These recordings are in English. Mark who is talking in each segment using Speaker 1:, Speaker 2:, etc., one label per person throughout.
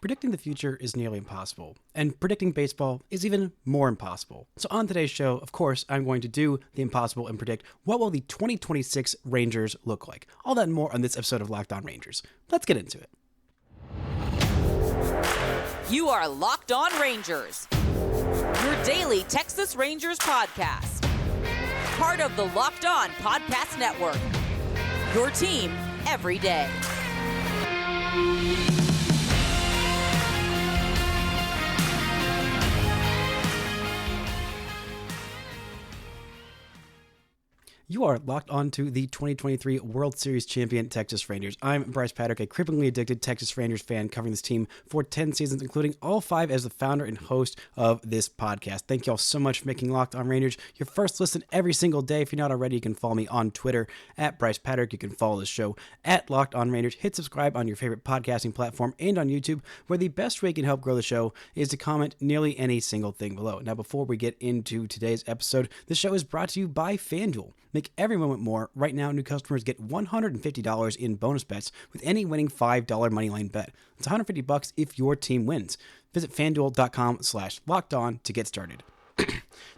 Speaker 1: Predicting the future is nearly impossible, and predicting baseball is even more impossible. So on today's show, of course, I'm going to do the impossible and predict what will the 2026 Rangers look like. All that and more on this episode of Locked On Rangers. Let's get into it.
Speaker 2: You are Locked On Rangers, your daily Texas Rangers podcast. Part of the Locked On Podcast Network, your team every day.
Speaker 1: You are locked on to the 2023 World Series champion Texas Rangers. I'm Bryce Patrick, a cripplingly addicted Texas Rangers fan covering this team for 10 seasons, including all 5 as the founder and host of this podcast. Thank you all so much for making Locked On Rangers your first listen every single day. If you're not already, you can follow me on Twitter at Bryce Patrick. You can follow the show at Locked On Rangers. Hit subscribe on your favorite podcasting platform and on YouTube, where the best way you can help grow the show is to comment nearly any single thing below. Now, before we get into today's episode, the show is brought to you by FanDuel. Make every moment more. Right now, new customers get $150 in bonus bets with any winning $5 moneyline bet. It's $150 if your team wins. Visit FanDuel.com/lockedon to get started.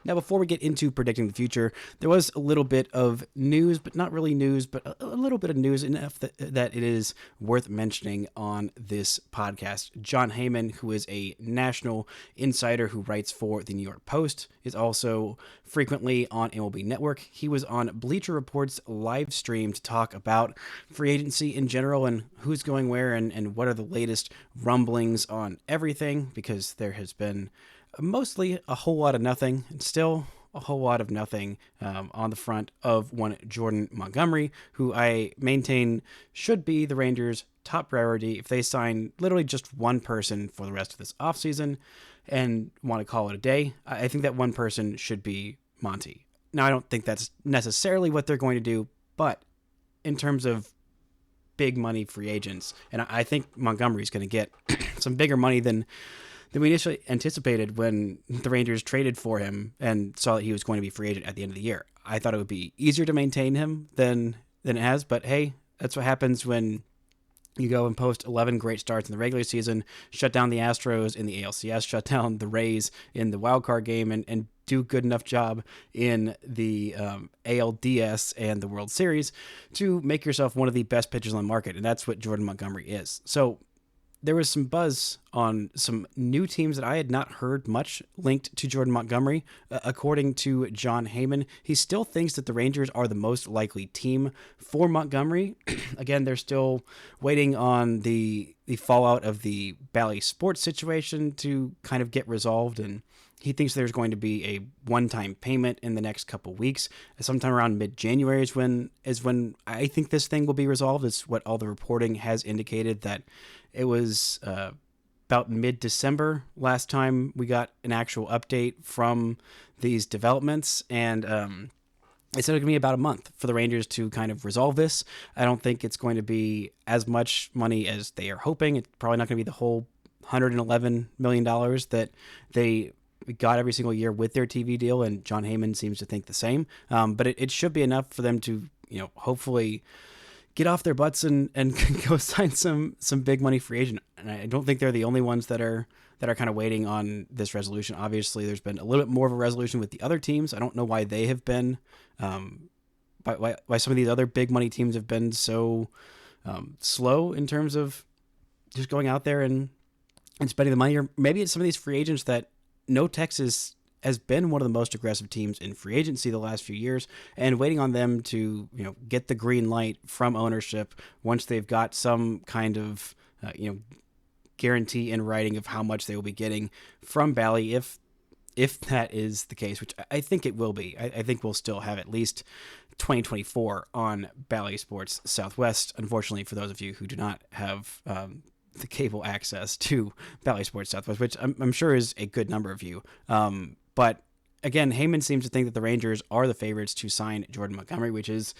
Speaker 1: Now, before we get into predicting the future, there was a little bit of news, but not really news, but a little bit of news enough that it is worth mentioning on this podcast. Jon Heyman, who is a national insider who writes for the New York Post, is also frequently on MLB Network. He was on Bleacher Report's live stream to talk about free agency in general and who's going where and what are the latest rumblings on everything, because there has been mostly a whole lot of nothing, and still a whole lot of nothing on the front of one Jordan Montgomery, who I maintain should be the Rangers' top priority if they sign literally just one person for the rest of this offseason and want to call it a day. I think that one person should be Monty. Now, I don't think that's necessarily what they're going to do, but in terms of big money free agents, and I think Montgomery's going to get some bigger money than we initially anticipated when the Rangers traded for him and saw that he was going to be free agent at the end of the year. I thought it would be easier to maintain him than it has, but hey, that's what happens when you go and post 11 great starts in the regular season, shut down the Astros in the ALCS, shut down the Rays in the wildcard game, and do a good enough job in the ALDS and the World Series to make yourself one of the best pitchers on the market, and that's what Jordan Montgomery is. So there was some buzz on some new teams that I had not heard much linked to Jordan Montgomery. According to Jon Heyman, he still thinks that the Rangers are the most likely team for Montgomery. Again, they're still waiting on the fallout of the Bally Sports situation to kind of get resolved, and he thinks there's going to be a one-time payment in the next couple weeks. Sometime around mid-January is when I think this thing will be resolved. It's what all the reporting has indicated, that it was about mid-December last time we got an actual update from these developments, and it's going to be about a month for the Rangers to kind of resolve this. I don't think it's going to be as much money as they are hoping. It's probably not going to be the whole $111 million that they got every single year with their TV deal, and Jon Heyman seems to think the same. But it should be enough for them to, hopefully get off their butts and go sign some big money free agent. And I don't think they're the only ones that are kind of waiting on this resolution. Obviously, there's been a little bit more of a resolution with the other teams. I don't know why they have been, why some of these other big money teams have been so slow in terms of just going out there and spending the money. Or maybe it's some of these free agents that know Texas has been one of the most aggressive teams in free agency the last few years, and waiting on them to, get the green light from ownership once they've got some kind of, guarantee in writing of how much they will be getting from Bally, if that is the case, which I think it will be. I think we'll still have at least 2024 on Bally Sports Southwest. Unfortunately, for those of you who do not have the cable access to Bally Sports Southwest, which I'm sure is a good number of you. But again, Heyman seems to think that the Rangers are the favorites to sign Jordan Montgomery, which is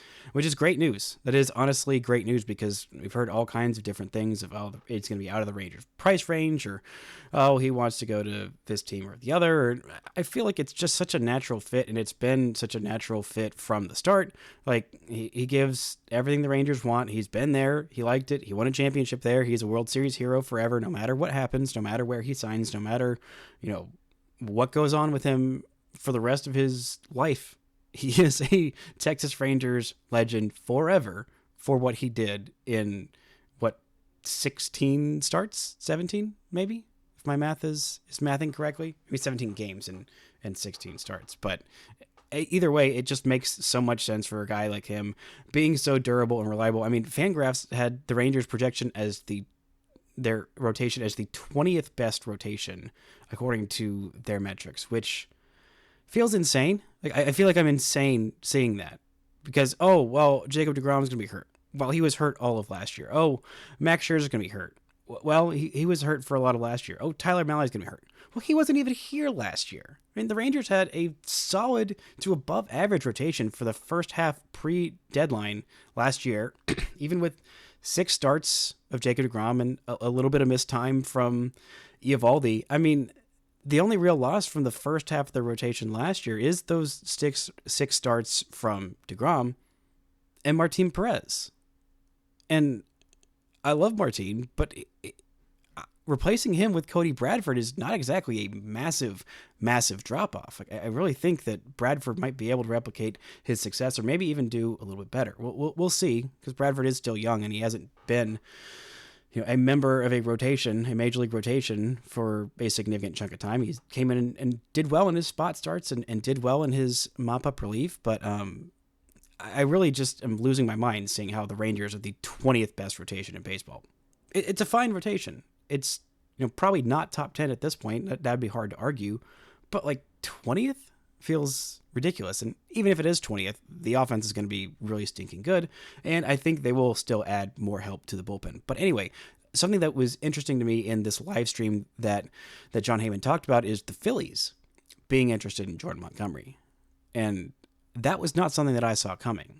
Speaker 1: great news. That is honestly great news because we've heard all kinds of different things of, oh, it's going to be out of the Rangers price range, or, oh, he wants to go to this team or the other. Or, I feel like it's just such a natural fit, and it's been such a natural fit from the start. Like, he gives everything the Rangers want. He's been there. He liked it. He won a championship there. He's a World Series hero forever, no matter what happens, no matter where he signs, no matter, what goes on with him for the rest of his life. He is a Texas Rangers legend forever for what he did in 16 starts, 17 maybe, if my math is mathing correctly. Maybe 17 games and 16 starts. But either way, it just makes so much sense for a guy like him being so durable and reliable. I mean, FanGraphs had the Rangers projection as their rotation as the 20th best rotation according to their metrics, which feels insane. Like, I feel like I'm insane seeing that because, oh, well, Jacob deGrom's going to be hurt. Well, he was hurt all of last year. Oh, Max Scherzer's going to be hurt. Well, he was hurt for a lot of last year. Oh, Tyler Mallay's going to be hurt. Well, he wasn't even here last year. I mean, the Rangers had a solid to above average rotation for the first half pre-deadline last year, even with 6 starts of Jacob deGrom and a little bit of missed time from Eovaldi. I mean, the only real loss from the first half of the rotation last year is those six starts from deGrom and Martin Perez. And I love Martin, but replacing him with Cody Bradford is not exactly a massive drop-off. I really think that Bradford might be able to replicate his success or maybe even do a little bit better. We'll see, because Bradford is still young and he hasn't been a member of a major league rotation for a significant chunk of time. He came in and did well in his spot starts and did well in his mop-up relief, but I really just am losing my mind seeing how the Rangers are the 20th best rotation in baseball. It's a fine rotation. It's probably not top 10 at this point. That'd be hard to argue, but like 20th feels ridiculous. And even if it is 20th, the offense is going to be really stinking good. And I think they will still add more help to the bullpen. But anyway, something that was interesting to me in this live stream that Jon Heyman talked about is the Phillies being interested in Jordan Montgomery. And that was not something that I saw coming,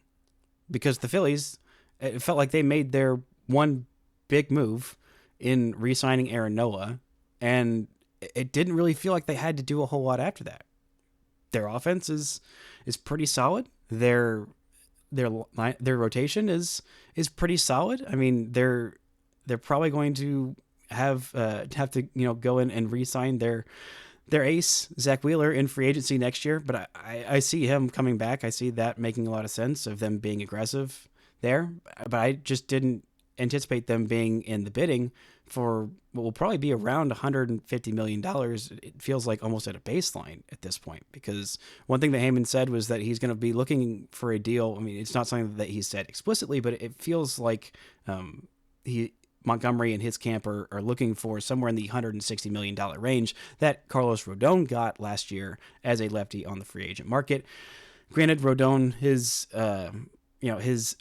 Speaker 1: because the Phillies, it felt like they made their one big move in re-signing Aaron Nola, and it didn't really feel like they had to do a whole lot after that. Their offense is pretty solid. Their rotation is pretty solid. I mean, they're probably going to have to go in and re-sign their ace, Zach Wheeler, in free agency next year, but I see him coming back. I see that making a lot of sense of them being aggressive there, but I just didn't anticipate them being in the bidding for what will probably be around $150 million. It feels like almost at a baseline at this point, because one thing that Heyman said was that he's going to be looking for a deal. I mean, it's not something that he said explicitly, but it feels like Montgomery and his camp are looking for somewhere in the $160 million range that Carlos Rodon got last year as a lefty on the free agent market. Granted, Rodon, his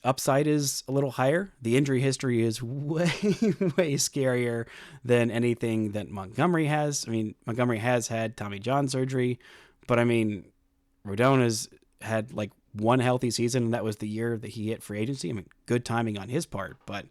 Speaker 1: upside is a little higher. The injury history is way scarier than anything that Montgomery has. I mean, Montgomery has had Tommy John surgery, but I mean, Rodon has had like one healthy season, and that was the year that he hit free agency. I mean, good timing on his part, but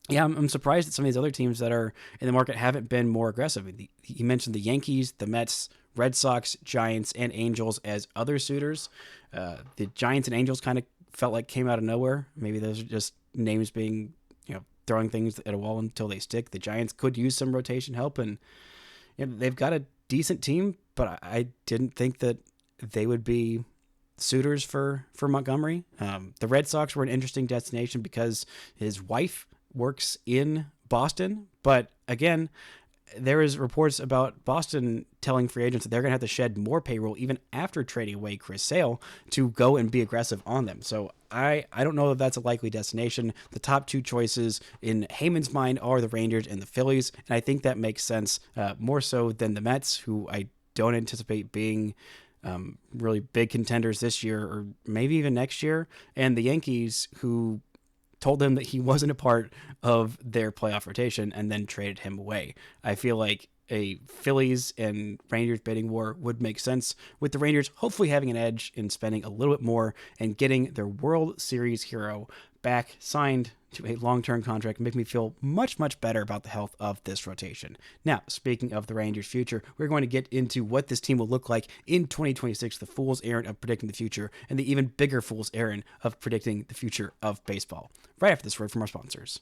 Speaker 1: yeah, I'm surprised that some of these other teams that are in the market haven't been more aggressive. He mentioned the Yankees, the Mets, Red Sox, Giants, and Angels as other suitors. The Giants and Angels kind of felt like came out of nowhere. Maybe those are just names being, throwing things at a wall until they stick. The Giants could use some rotation help, and they've got a decent team, but I didn't think that they would be suitors for Montgomery. The Red Sox were an interesting destination because his wife works in Boston, but again, there is reports about Boston telling free agents that they're going to have to shed more payroll even after trading away Chris Sale to go and be aggressive on them. So I don't know if that's a likely destination. The top two choices in Heyman's mind are the Rangers and the Phillies, and I think that makes sense more so than the Mets, who I don't anticipate being really big contenders this year or maybe even next year, and the Yankees, who told him that he wasn't a part of their playoff rotation and then traded him away. I feel like a Phillies and Rangers bidding war would make sense, with the Rangers hopefully having an edge in spending a little bit more and getting their World Series hero back signed to a long-term contract, make me feel much, much better about the health of this rotation. Now, speaking of the Rangers' future, we're going to get into what this team will look like in 2026, the fool's errand of predicting the future, and the even bigger fool's errand of predicting the future of baseball. Right after this word from our sponsors.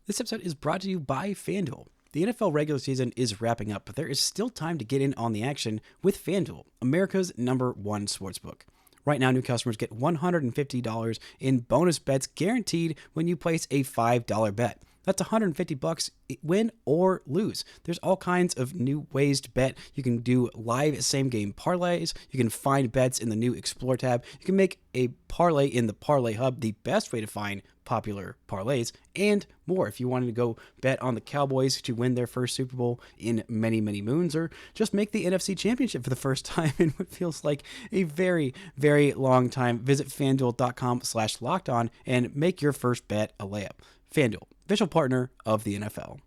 Speaker 1: This episode is brought to you by FanDuel. The NFL regular season is wrapping up, but there is still time to get in on the action with FanDuel, America's #1 sportsbook. Right now, new customers get $150 in bonus bets guaranteed when you place a $5 bet. That's $150 win or lose. There's all kinds of new ways to bet. You can do live same game parlays. You can find bets in the new Explore tab. You can make a parlay in the Parlay Hub, the best way to find popular parlays, and more. If you wanted to go bet on the Cowboys to win their first Super Bowl in many, many moons, or just make the NFC Championship for the first time in what feels like a very, very long time, visit FanDuel.com/lockedon and make your first bet a layup. FanDuel, official partner of the NFL.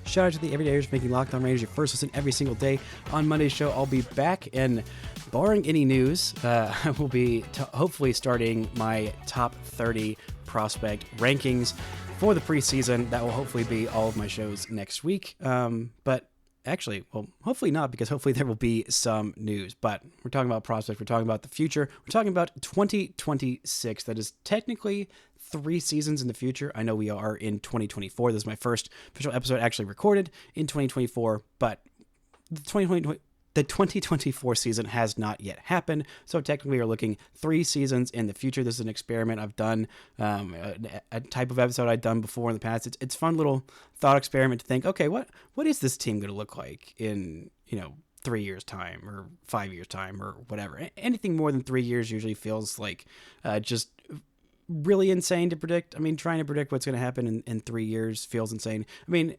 Speaker 1: Shout out to the everydayers making Locked On Rangers your first listen every single day. On Monday's show, I'll be back, and barring any news, I will be hopefully starting my top 30 prospect rankings for the preseason. That will hopefully be all of my shows next week. But actually, well, hopefully not, because hopefully there will be some news. But we're talking about prospects. We're talking about the future. We're talking about 2026. That is technically 3 seasons in the future. I know we are in 2024. This is my first official episode actually recorded in 2024, but the 2024 season has not yet happened. So technically we're looking 3 seasons in the future. This is an experiment I've done, a type of episode I've done before in the past. It's a fun little thought experiment to think, okay, what is this team going to look like in, 3 years time or 5 years time or whatever. Anything more than 3 years usually feels like just really insane to predict. I mean, trying to predict what's going to happen in 3 years feels insane. I mean,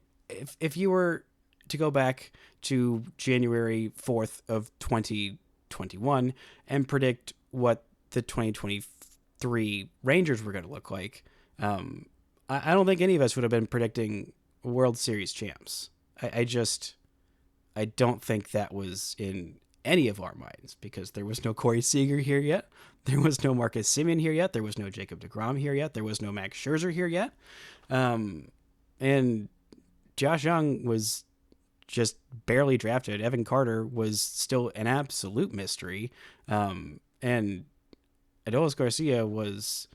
Speaker 1: if you were to go back to January 4th of 2021 and predict what the 2023 Rangers were going to look like, I don't think any of us would have been predicting World Series champs. I don't think that was in any of our minds, because there was no Corey Seager here yet. There was no Marcus Semien here yet. There was no Jacob deGrom here yet. There was no Max Scherzer here yet. And Josh Young was just barely drafted. Evan Carter was still an absolute mystery. And Adolis Garcia was,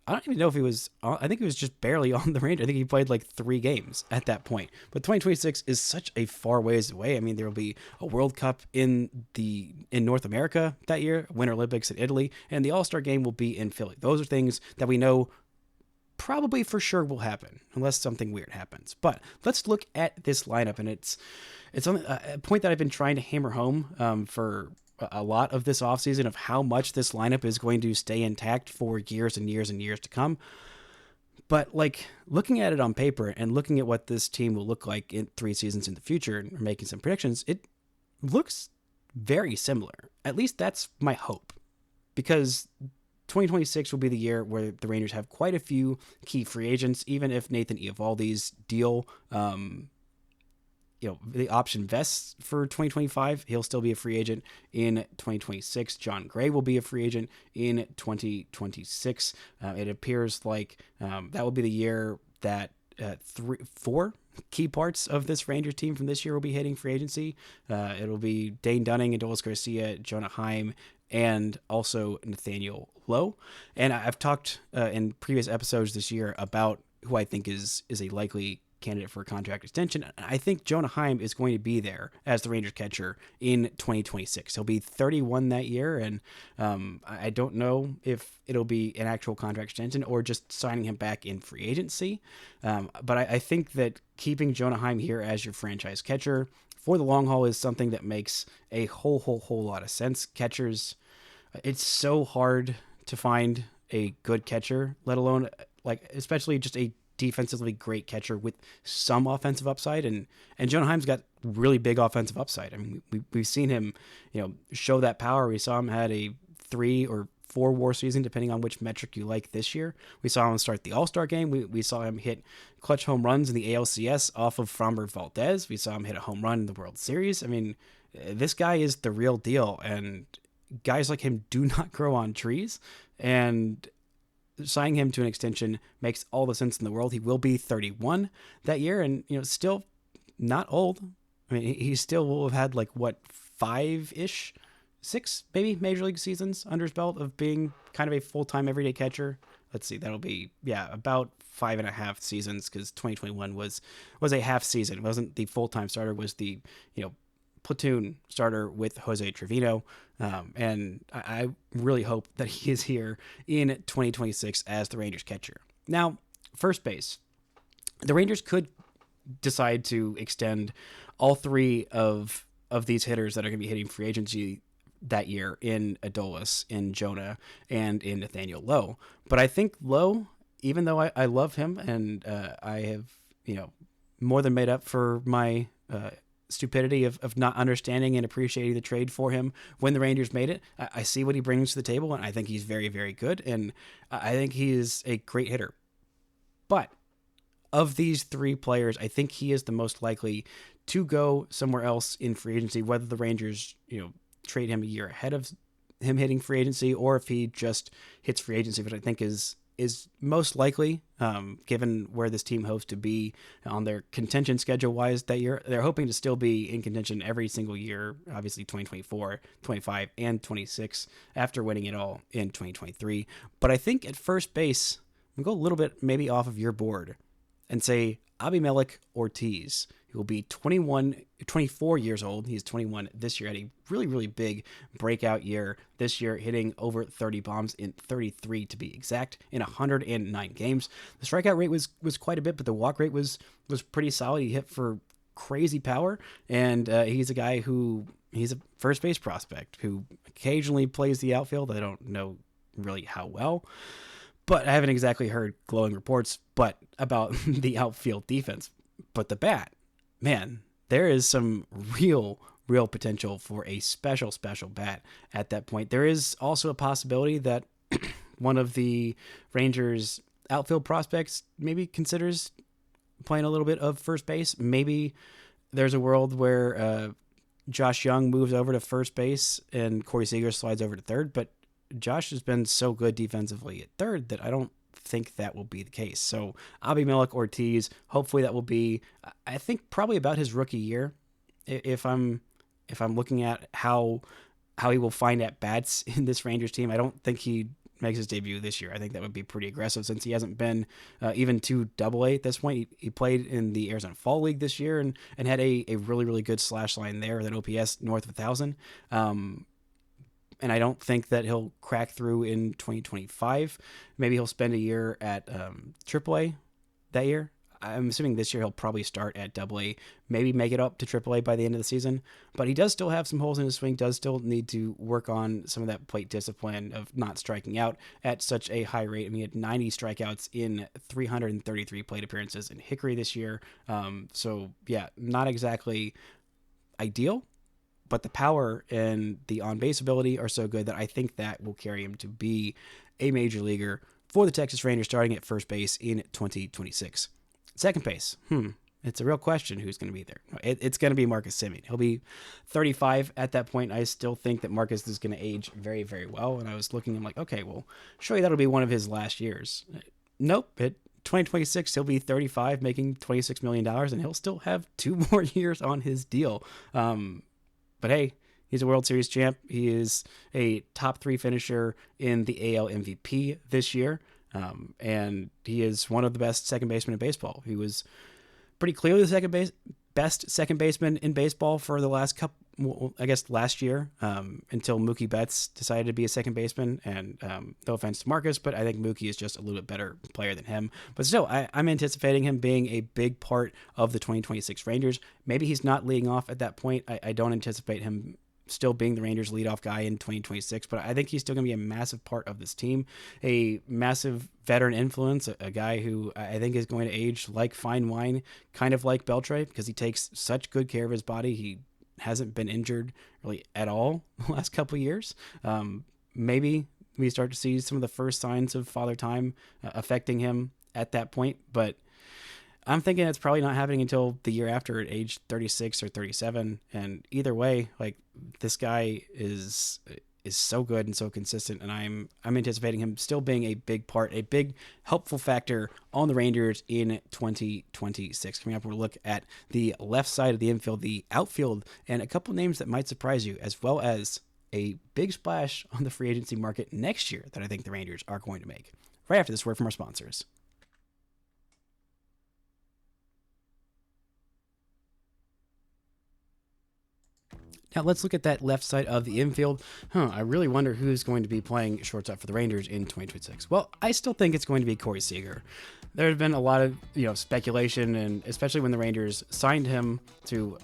Speaker 1: I don't even know if he was, I think he was just barely on the Rangers. I think he played like 3 games at that point. But 2026 is such a far ways away. I mean, there will be a World Cup in North America that year, Winter Olympics in Italy, and the All-Star game will be in Philly. Those are things that we know probably for sure will happen, unless something weird happens. But let's look at this lineup, and it's on a point that I've been trying to hammer home for a lot of this offseason, of how much this lineup is going to stay intact for years and years and years to come. But like, looking at it on paper and looking at what this team will look like in 3 seasons in the future and making some predictions, it looks very similar. At least that's my hope, because 2026 will be the year where the Rangers have quite a few key free agents. Even if Nathan Eovaldi's deal, the option vests for 2025, he'll still be a free agent in 2026. John Gray will be a free agent in 2026. It appears like that will be the year that 4 key parts of this Rangers team from this year will be hitting free agency. It'll be Dane Dunning, Adolis Garcia, Jonah Heim, and also Nathaniel Lowe. And I've talked in previous episodes this year about who I think is a likely candidate for a contract extension. I think Jonah Heim is going to be there as the Rangers catcher in 2026. He'll be 31 that year, and I don't know if it'll be an actual contract extension or just signing him back in free agency. But I think that keeping Jonah Heim here as your franchise catcher for the long haul is something that makes a whole lot of sense. Catchers, it's so hard to find a good catcher, let alone especially just a defensively great catcher with some offensive upside, and Jonah Heim's got really big offensive upside. I mean, we've seen him, show that power. We saw him had a 3 or 4 WAR season, depending on which metric you like this year. We saw him start the All-Star game. We saw him hit clutch home runs in the ALCS off of Framber Valdez. We saw him hit a home run in the World Series. I mean, this guy is the real deal, and guys like him do not grow on trees, and signing him to an extension makes all the sense in the world. He will be 31 that year, and still not old. I mean, he still will have had 5-ish, 6 maybe major league seasons under his belt of being kind of a full-time everyday catcher. Let's see, that'll be about 5.5 seasons, because 2021 was a half season. It wasn't the full-time starter, was the platoon starter with Jose Trevino. And I really hope that he is here in 2026 as the Rangers catcher. Now, first base. The Rangers could decide to extend all 3 of these hitters that are going to be hitting free agency that year in Adolis, in Jonah, and in Nathaniel Lowe. But I think Lowe, even though I love him, and I have, more than made up for my stupidity of not understanding and appreciating the trade for him when the Rangers made it. I see what he brings to the table, and I think he's very, very good, and I think he is a great hitter. But of these 3 players, I think he is the most likely to go somewhere else in free agency, whether the Rangers, trade him a year ahead of him hitting free agency, or if he just hits free agency, which I think is most likely, given where this team hopes to be on their contention schedule-wise that year. They're hoping to still be in contention every single year, obviously 2024, 25, and 26, after winning it all in 2023. But I think at first base, I'm going to go a little bit maybe off of your board and say Abimelec Ortiz. He will be 24 years old. He's 21 this year. Had a really, really big breakout year this year, hitting over 30 bombs in 33 to be exact, in 109 games. The strikeout rate was quite a bit, but the walk rate was pretty solid. He hit for crazy power, and he's a guy he's a first base prospect who occasionally plays the outfield. I don't know really how well, but I haven't exactly heard glowing reports about the outfield defense. But the bat, man, there is some real potential for a special bat at that point. There is also a possibility that one of the Rangers' outfield prospects maybe considers playing a little bit of first base. Maybe there's a world where Josh Young moves over to first base and Corey Seager slides over to third, but Josh has been so good defensively at third that I don't think that will be the case. So Abimelec Ortiz, hopefully that will be, I think, probably about his rookie year. If I'm looking at how he will find at bats in this Rangers team, I don't think he makes his debut this year. I think that would be pretty aggressive, since he hasn't been even to Double-A at this point. He played in the Arizona Fall League this year and had a really, really good slash line there with an OPS north of 1,000. And I don't think that he'll crack through in 2025. Maybe he'll spend a year at AAA that year. I'm assuming this year he'll probably start at Double-A, maybe make it up to AAA by the end of the season. But he does still have some holes in his swing, does still need to work on some of that plate discipline of not striking out at such a high rate. I mean, he had 90 strikeouts in 333 plate appearances in Hickory this year. So, yeah, not exactly ideal. But the power and the on-base ability are so good that I think that will carry him to be a major leaguer for the Texas Rangers starting at first base in 2026. Second base, it's a real question who's going to be there. It's going to be Marcus Semien. He'll be 35 at that point. I still think that Marcus is going to age very, very well. And I was looking, I'm like, okay, well, surely that'll be one of his last years. Nope, 2026, he'll be 35, making $26 million, and he'll still have 2 more years on his deal. But hey, he's a World Series champ. He is a top 3 finisher in the AL MVP this year. And he is one of the best second basemen in baseball. He was pretty clearly the best second baseman in baseball for the last last year, until Mookie Betts decided to be a second baseman. And no offense to Marcus, but I think Mookie is just a little bit better player than him. But still, I'm anticipating him being a big part of the 2026 Rangers. Maybe he's not leading off at that point. I don't anticipate him still being the Rangers leadoff guy in 2026, but I think he's still going to be a massive part of this team, a massive veteran influence, a guy who I think is going to age like fine wine, kind of like Beltre, because he takes such good care of his body. He hasn't been injured really at all the last couple of years. Maybe we start to see some of the first signs of Father Time affecting him at that point. But I'm thinking it's probably not happening until the year after, at age 36 or 37. And either way, like, this guy is so good and so consistent, and I'm anticipating him still being a big part, a big helpful factor on the Rangers in 2026. Coming up, we'll look at the left side of the infield, the outfield, and a couple names that might surprise you, as well as a big splash on the free agency market next year that I think the Rangers are going to make. Right after this word from our sponsors. Now let's look at that left side of the infield. I really wonder who's going to be playing shortstop for the Rangers in 2026. Well, I still think it's going to be Corey Seager. There's been a lot of speculation, and especially when the Rangers signed him,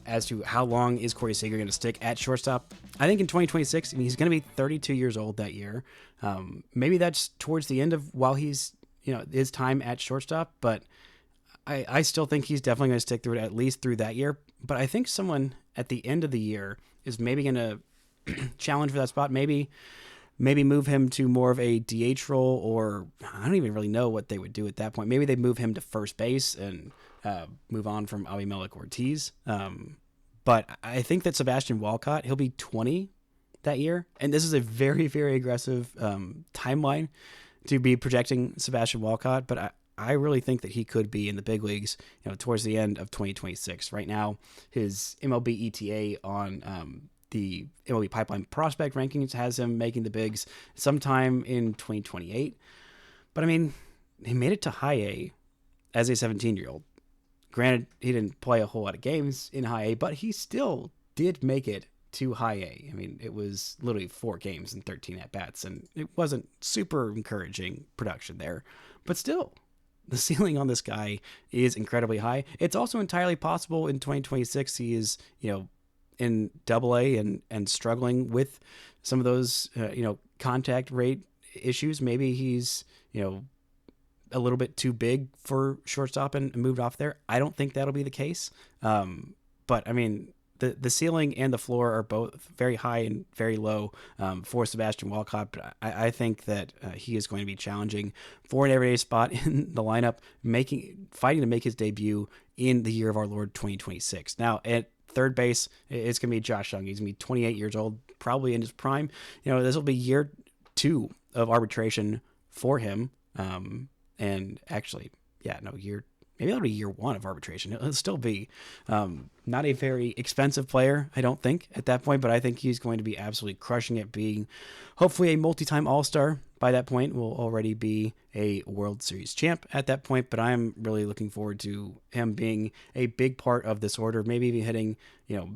Speaker 1: as to how long is Corey Seager going to stick at shortstop. I think in 2026, he's going to be 32 years old that year. Maybe that's towards the end of while he's his time at shortstop, but I still think he's definitely going to stick through it at least through that year. But I think someone at the end of the year is maybe going to challenge for that spot. Maybe move him to more of a DH role, or I don't even really know what they would do at that point. Maybe they move him to first base and move on from Abimelec Ortiz. But I think that Sebastian Walcott, he'll be 20 that year. And this is a very, very aggressive timeline to be projecting Sebastian Walcott. But I really think that he could be in the big leagues, towards the end of 2026. Right now, his MLB ETA on the MLB Pipeline prospect rankings has him making the bigs sometime in 2028. But I mean, he made it to high A as a 17-year-old. Granted, he didn't play a whole lot of games in high A, but he still did make it to high A. I mean, it was literally 4 games and 13 at-bats, and it wasn't super encouraging production there. But still, the ceiling on this guy is incredibly high. It's also entirely possible in 2026 he is, in AA and struggling with some of those, contact rate issues. Maybe he's, a little bit too big for shortstop and moved off there. I don't think that'll be the case. But I mean, the ceiling and the floor are both very high and very low for Sebastian Walcott. But I think that he is going to be challenging for an everyday spot in the lineup, fighting to make his debut in the year of our Lord 2026. Now at third base, it's going to be Josh Jung. He's going to be 28 years old, probably in his prime. This will be year 2 of arbitration for him. And actually, maybe that'll be year 1 of arbitration. It'll still be not a very expensive player, I don't think, at that point, but I think he's going to be absolutely crushing it, being hopefully a multi-time All-Star. By that point, will already be a World Series champ at that point, but I'm really looking forward to him being a big part of this order, maybe even hitting,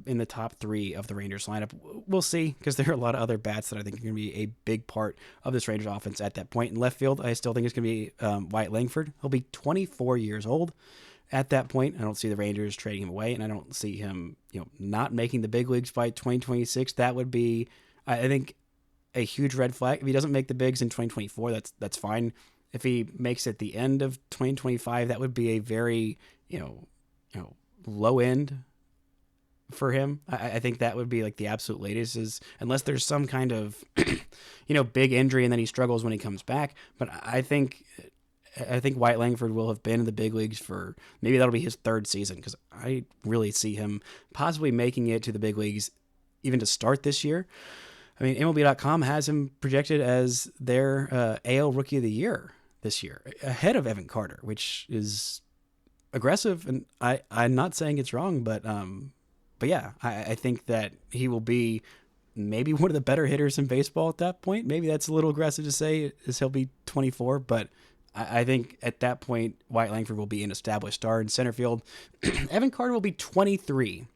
Speaker 1: in the top 3 of the Rangers lineup. We'll see, because there are a lot of other bats that I think are going to be a big part of this Rangers offense at that point. In left field, I still think it's going to be Wyatt Langford. He'll be 24 years old at that point. I don't see the Rangers trading him away, and I don't see him, not making the big leagues by 2026. That would be, I think, a huge red flag. If he doesn't make the bigs in 2024, that's fine. If he makes it the end of 2025, that would be a very, low end for him. I think that would be like the absolute latest, is unless there's some kind of, big injury and then he struggles when he comes back. But I think Wyatt Langford will have been in the big leagues for, maybe that'll be his 3rd season, because I really see him possibly making it to the big leagues even to start this year. I mean, MLB.com has him projected as their AL Rookie of the Year this year, ahead of Evan Carter, which is aggressive. And I'm not saying it's wrong, but yeah, I think that he will be maybe one of the better hitters in baseball at that point. Maybe that's a little aggressive to say, as he'll be 24, but I think at that point, Wyatt Langford will be an established star in center field. Evan Carter will be 23.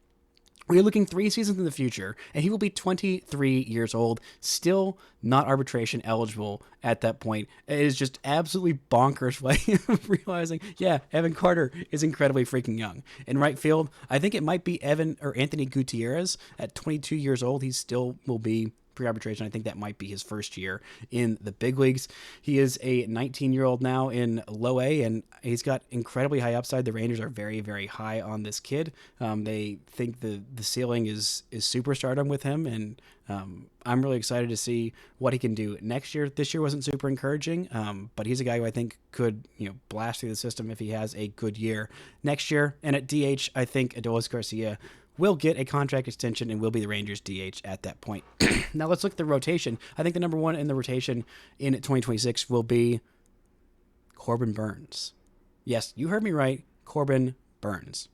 Speaker 1: We're looking 3 seasons in the future, and he will be 23 years old, still not arbitration eligible at that point. It is just absolutely bonkers way of realizing, Evan Carter is incredibly freaking young. In right field, I think it might be Evan or Anthony Gutierrez. At 22 years old, he still will be pre-arbitration. I think that might be his first year in the big leagues. He is a 19-year-old now in low A, and he's got incredibly high upside. The Rangers are very, very high on this kid. They think the ceiling is superstardom with him, and I'm really excited to see what he can do next year. This year wasn't super encouraging, but he's a guy who I think could blast through the system if he has a good year next year. And at DH, I think Adolis Garcia will get a contract extension and will be the Rangers DH at that point. Now let's look at the rotation. I think the number one in the rotation in 2026 will be Corbin Burnes. Yes, you heard me right, Corbin Burnes.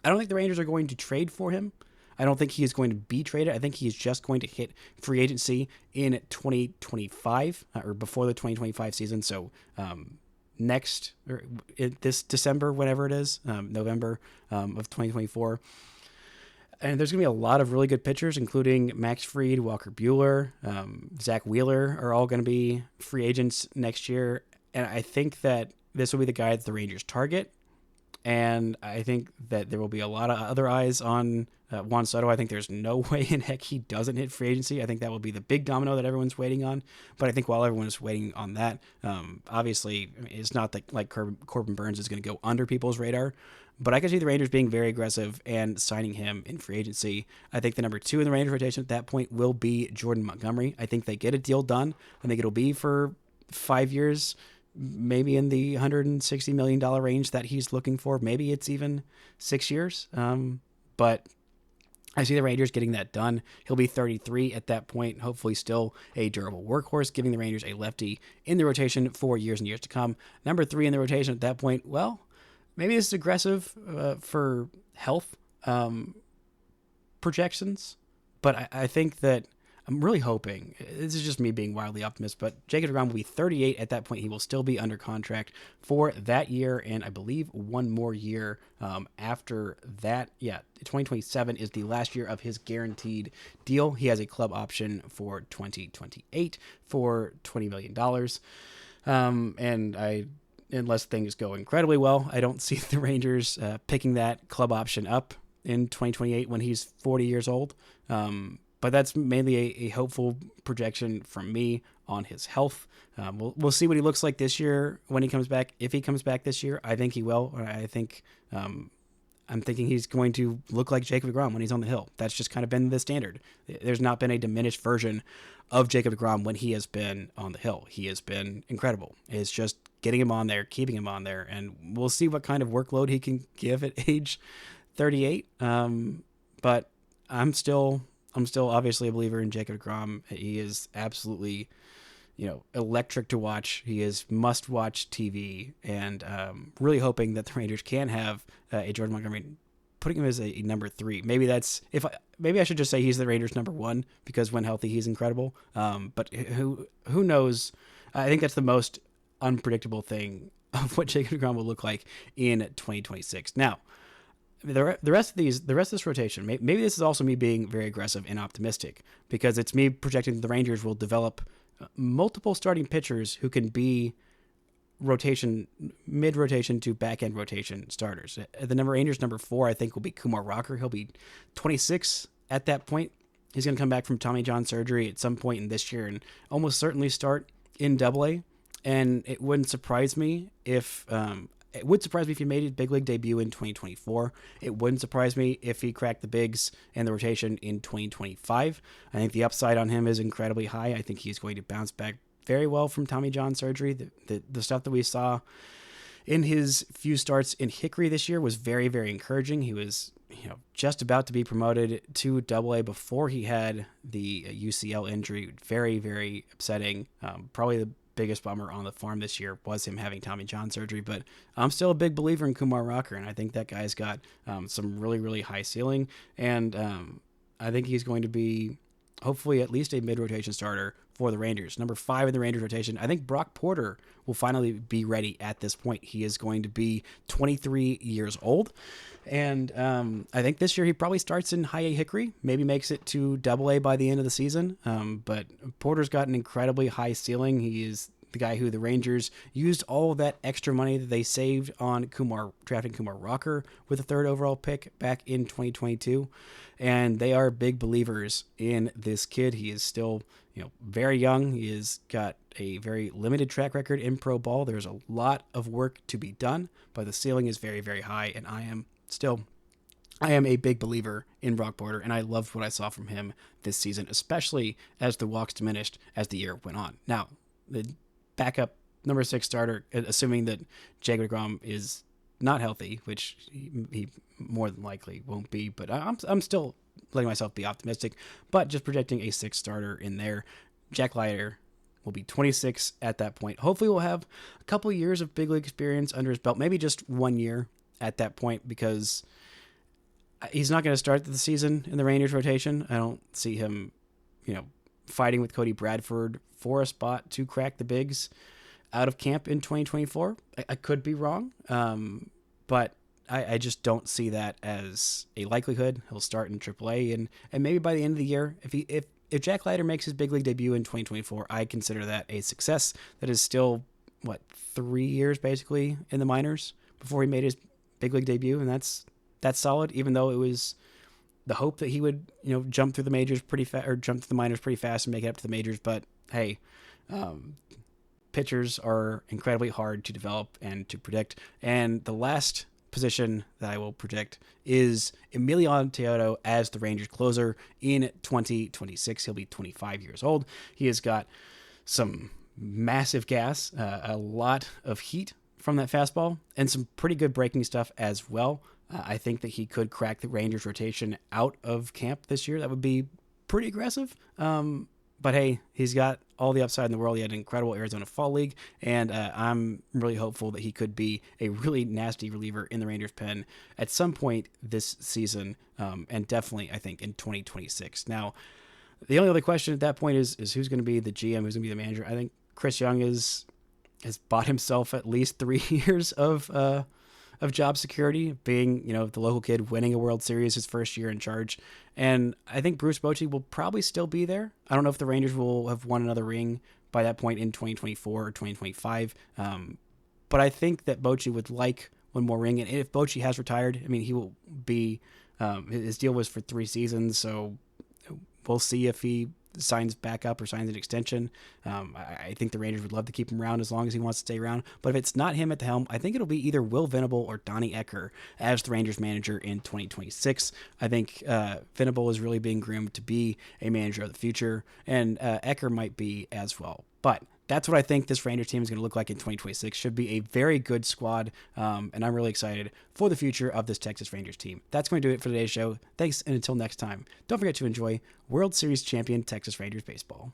Speaker 1: I don't think the Rangers are going to trade for him. I don't think he is going to be traded. I think he is just going to hit free agency in 2025 or before the 2025 season. So this December, whenever it is, November of 2024. And there's going to be a lot of really good pitchers, including Max Fried, Walker Buehler, Zach Wheeler are all going to be free agents next year. And I think that this will be the guy that the Rangers target. And I think that there will be a lot of other eyes on Juan Soto. I think there's no way in heck he doesn't hit free agency. I think that will be the big domino that everyone's waiting on. But I think while everyone is waiting on that, obviously it's not that like Corbin Burnes is going to go under people's radar. But I can see the Rangers being very aggressive and signing him in free agency. I think the number two in the Rangers rotation at that point will be Jordan Montgomery. I think they get a deal done. I think it'll be for 5 years, maybe in the $160 million range that he's looking for. Maybe it's even 6 years. But I see the Rangers getting that done. He'll be 33 at that point, hopefully still a durable workhorse, giving the Rangers a lefty in the rotation for years and years to come. Number three in the rotation at that point, well, maybe this is aggressive for health projections, but I think that I'm really hoping, this is just me being wildly optimistic, but Jacob deGrom will be 38 at that point. He will still be under contract for that year, and I believe one more year after that. Yeah, 2027 is the last year of his guaranteed deal. He has a club option for 2028 for $20 million. And unless things go incredibly well, I don't see the Rangers picking that club option up in 2028 when he's 40 years old. But that's mainly a hopeful projection from me on his health. We'll see what he looks like this year when he comes back. If he comes back this year, I think he will. I'm thinking he's going to look like Jacob deGrom when he's on the hill. That's just kind of been the standard. There's not been a diminished version of Jacob deGrom when he has been on the hill. He has been incredible. It's just getting him on there, keeping him on there, and we'll see what kind of workload he can give at age 38. But I'm still obviously a believer in Jacob deGrom. He is absolutely, electric to watch. He is must-watch TV, and really hoping that the Rangers can have a Jordan Montgomery, putting him as a number three. Maybe I should just say he's the Rangers number one because when healthy, he's incredible. But who knows? I think that's the most unpredictable thing of what Jacob deGrom will look like in 2026. Now, the rest of this rotation, maybe this is also me being very aggressive and optimistic because it's me projecting that the Rangers will develop multiple starting pitchers who can be mid-rotation to back-end rotation starters. The Rangers number 4, I think, will be Kumar Rocker. He'll be 26 at that point. He's going to come back from Tommy John surgery at some point in this year and almost certainly start in Double-A. And it wouldn't surprise me if it would surprise me if he made his big league debut in 2024. It wouldn't surprise me if he cracked the bigs and the rotation in 2025. I think the upside on him is incredibly high. I think he's going to bounce back very well from Tommy John surgery. The stuff that we saw in his few starts in Hickory this year was very, very encouraging. He was just about to be promoted to Double-A before he had the UCL injury. Very, very upsetting. Probably the biggest bummer on the farm this year was him having Tommy John surgery, but I'm still a big believer in Kumar Rocker, and I think that guy's got some really, really high ceiling, and I think he's going to be hopefully at least a mid-rotation starter for the Rangers. Number 5 in the Rangers rotation, I think Brock Porter will finally be ready at this point. He is going to be 23 years old, and I think this year he probably starts in High A Hickory, maybe makes it to Double-A by the end of the season, but Porter's got an incredibly high ceiling. He is the guy who the Rangers used all of that extra money that they saved on drafting Kumar Rocker with a 3rd overall pick back in 2022. And they are big believers in this kid. He is still, very young. He has got a very limited track record in pro ball. There's a lot of work to be done, but the ceiling is very, very high. And I am a big believer in Brock Porter, and I loved what I saw from him this season, especially as the walks diminished as the year went on. Now, the backup number 6 starter, assuming that Jacob deGrom is not healthy, which he more than likely won't be, but I'm still letting myself be optimistic, but just projecting a 6th starter in there. Jack Leiter will be 26 at that point. Hopefully we'll have a couple years of big league experience under his belt, maybe just 1 year at that point, because he's not going to start the season in the Rangers rotation. I don't see him, fighting with Cody Bradford for a spot to crack the bigs out of camp in 2024. I could be wrong, but I just don't see that as a likelihood. He'll start in AAA, and maybe by the end of the year, if Jack Leiter makes his big league debut in 2024, I consider that a success. That is still 3 years basically in the minors before he made his big league debut, and that's solid. Even though it was the hope that he would jump through the majors pretty fast, or jump through the minors pretty fast and make it up to the majors. But hey, pitchers are incredibly hard to develop and to predict, and the last position that I will predict is Emiliano Teodoro as the Rangers closer in 2026. He'll be 25 years old. He has got some massive gas, a lot of heat from that fastball, and some pretty good breaking stuff as well. I think that he could crack the Rangers rotation out of camp this year. That would be pretty aggressive. But hey, he's got all the upside in the world. He had an incredible Arizona Fall League, and I'm really hopeful that he could be a really nasty reliever in the Rangers pen at some point this season, and definitely, I think, in 2026. Now, the only other question at that point is who's going to be the GM, who's going to be the manager. I think Chris Young has bought himself at least 3 years of job security, being, the local kid winning a World Series his first year in charge. And I think Bruce Bochy will probably still be there. I don't know if the Rangers will have won another ring by that point in 2024 or 2025. But I think that Bochy would like one more ring. And if Bochy has retired, he will be, his deal was for 3 seasons. So we'll see if he signs back up or signs an extension. I think the Rangers would love to keep him around as long as he wants to stay around. But if it's not him at the helm, I think it'll be either Will Venable or Donnie Ecker as the Rangers manager in 2026. I think Venable is really being groomed to be a manager of the future, and Ecker might be as well. But that's what I think this Rangers team is going to look like in 2026. Should be a very good squad, and I'm really excited for the future of this Texas Rangers team. That's going to do it for today's show. Thanks, and until next time, don't forget to enjoy World Series champion Texas Rangers baseball.